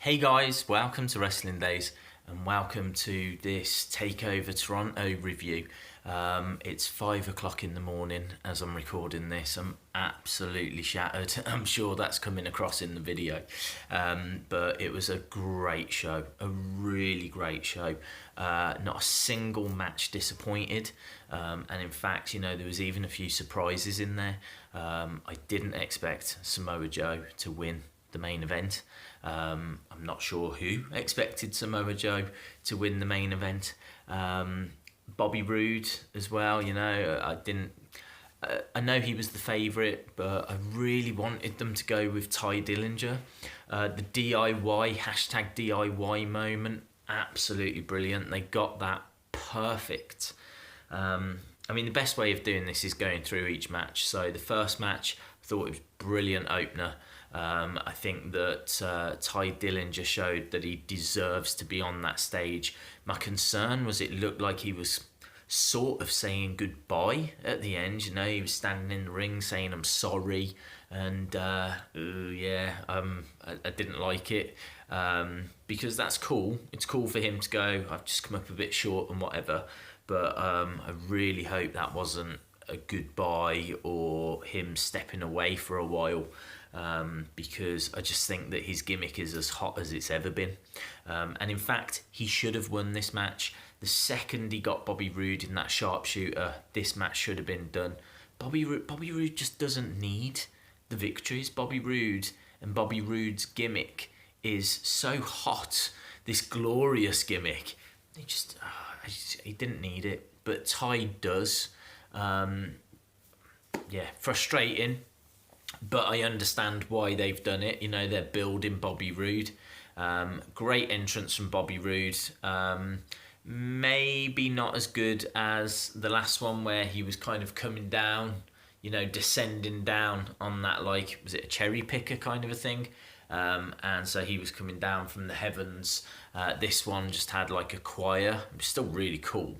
Hey guys, welcome to Wrestling Days and welcome to this Takeover Toronto review. It's 5 o'clock in the morning as I'm recording this. I'm absolutely shattered. I'm sure that's coming across in the video. But it was a great show, a really great show. Not a single match disappointed. And in fact, there was even a few surprises in there. I didn't expect Samoa Joe to win the main event. I'm not sure who expected Samoa Joe to win the main event. Bobby Roode as well, I didn't. I know he was the favourite, but I really wanted them to go with Dillinger. The DIY, hashtag DIY moment, absolutely brilliant. They got that perfect. The best way of doing this is going through each match. So the first match, I thought it was brilliant opener. I think that Dillinger showed that he deserves to be on that stage. My concern was it looked like he was sort of saying goodbye at the end. He was standing in the ring saying, "I'm sorry," and I didn't like it because that's cool. It's cool for him to go, "I've just come up a bit short" and whatever. But I really hope that wasn't a goodbye or him stepping away for a while. Because I just think that his gimmick is as hot as it's ever been. And in fact, he should have won this match. The second he got Bobby Roode in that sharpshooter, this match should have been done. Bobby Roode just doesn't need the victories. Bobby Roode and Bobby Roode's gimmick is so hot, this glorious gimmick. He didn't need it, but Ty does. Frustrating. But I understand why they've done it. They're building Bobby Roode. Great entrance from Bobby Roode. Maybe not as good as the last one where he was kind of coming down, descending down on that, was it a cherry picker kind of a thing? And so he was coming down from the heavens. This one just had a choir. It was still really cool.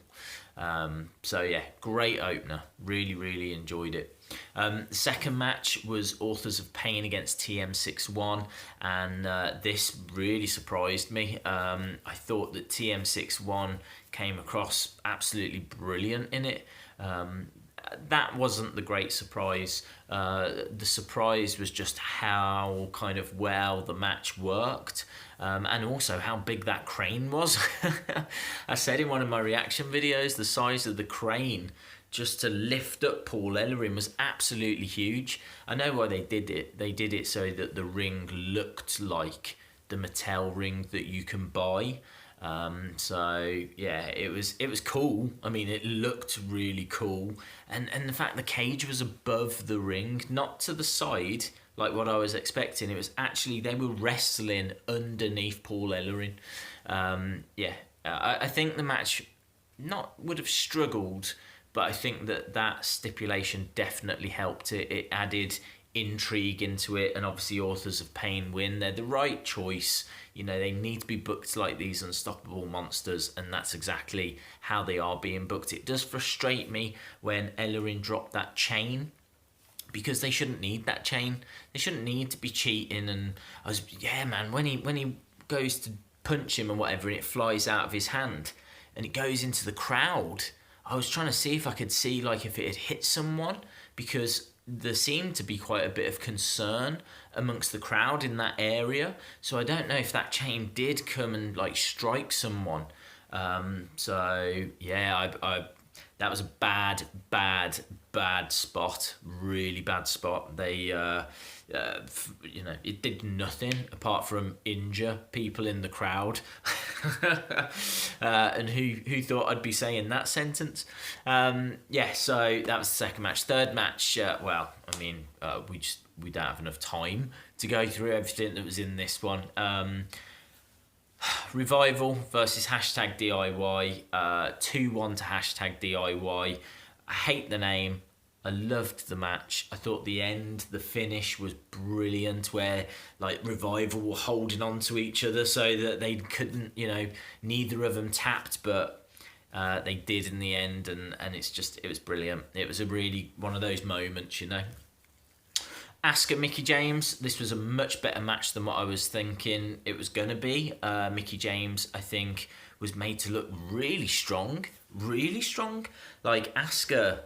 Great opener. Really, really enjoyed it. The second match was Authors of Pain against TM61, and this really surprised me. I thought that TM61 came across absolutely brilliant in it. That wasn't the great surprise. The surprise was just how kind of well the match worked, and also how big that crane was. I said in one of my reaction videos, the size of the crane just to lift up Paul Ellering was absolutely huge. I know why they did it. They did it so that the ring looked like the Mattel ring that you can buy. It was cool. It looked really cool. And the fact the cage was above the ring, not to the side like what I was expecting. It was actually, they were wrestling underneath Paul Ellering. I think the match would have struggled, but I think that stipulation definitely helped it. It added intrigue into it, and obviously Authors of Pain win. They're the right choice. They need to be booked like these unstoppable monsters, and that's exactly how they are being booked. It does frustrate me when Ellering dropped that chain, because they shouldn't need that chain. They shouldn't need to be cheating. And when he goes to punch him and whatever, and it flies out of his hand and it goes into the crowd, I was trying to see if I could see if it had hit someone, because there seemed to be quite a bit of concern amongst the crowd in that area. So I don't know if that chain did come and strike someone. That was a bad spot. Really bad spot. They, it did nothing apart from injure people in the crowd. And who thought I'd be saying that sentence? So that was the second match. Third match, we don't have enough time to go through everything that was in this one. Revival versus hashtag DIY, 2-1 to hashtag DIY. I hate the name. I loved the match. I thought the finish was brilliant, where Revival were holding on to each other so that they couldn't, neither of them tapped, but they did in the end, and it was brilliant. It was a really one of those moments, Asuka, Mickie James, this was a much better match than what I was thinking it was going to be. Mickie James, I think, was made to look really strong. Really strong. Like, Asuka,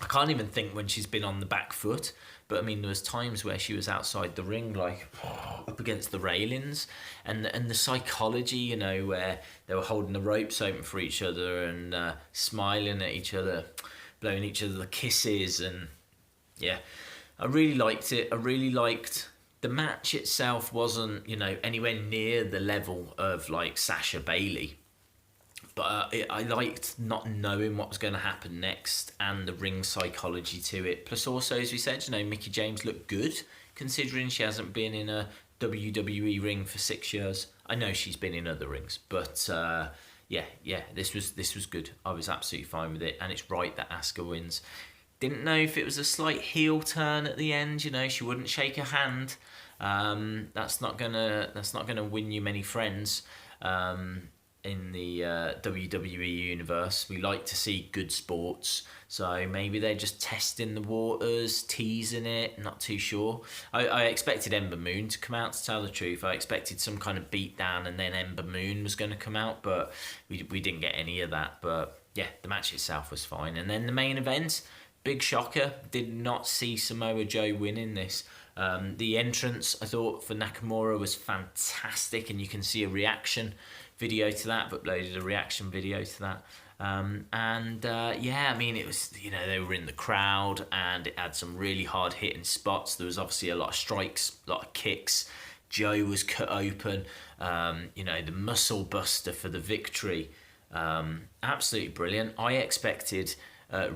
I can't even think when she's been on the back foot. But, I mean, there was times where she was outside the ring, like, up against the railings. And the psychology, you know, where they were holding the ropes open for each other and smiling at each other, blowing each other the kisses. And, yeah, I really liked it. I really liked... The match itself wasn't, you know, anywhere near the level of, like, Sasha Bailey. But I liked not knowing what was going to happen next and the ring psychology to it. Plus also, as we said, you know, Mickie James looked good considering she hasn't been in a WWE ring for 6 years. I know she's been in other rings, but yeah, this was good. I was absolutely fine with it, and it's right that Asuka wins. Didn't know if it was a slight heel turn at the end. You know, she wouldn't shake her hand. That's not gonna win you many friends. In the WWE universe, we like to see good sports, so maybe they're just testing the waters, teasing it, not too sure. I expected Ember Moon to come out, to tell the truth. I expected some kind of beatdown and then Ember Moon was going to come out, but we didn't get any of that. But yeah, the match itself was fine. And then the main event, big shocker, did not see Samoa Joe winning this. The entrance, I thought, for Nakamura was fantastic, and you can see a reaction video to that. I've uploaded a reaction video to that. Yeah, I mean, it was, you know, they were in the crowd and it had some really hard hitting spots. There was obviously a lot of strikes, a lot of kicks. Joe was cut open, you know, the muscle buster for the victory. Absolutely brilliant. I expected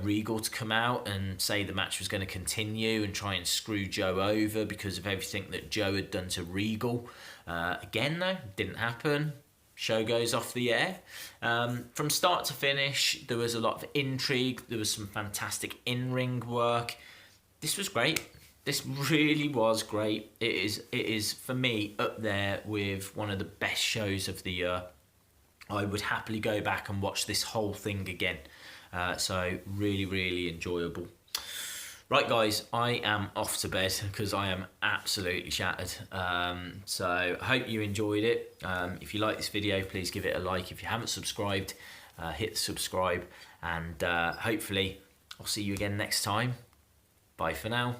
Regal to come out and say the match was going to continue and try and screw Joe over because of everything that Joe had done to Regal. Again, though, didn't happen. Show goes off the air. From start to finish, there was a lot of intrigue. There was some fantastic in-ring work. This was great. This really was great. It is for me up there with one of the best shows of the year. I would happily go back and watch this whole thing again. So really, really enjoyable. Right, guys, I am off to bed because I am absolutely shattered. So I hope you enjoyed it. If you like this video, please give it a like. If you haven't subscribed, hit subscribe. And hopefully I'll see you again next time. Bye for now.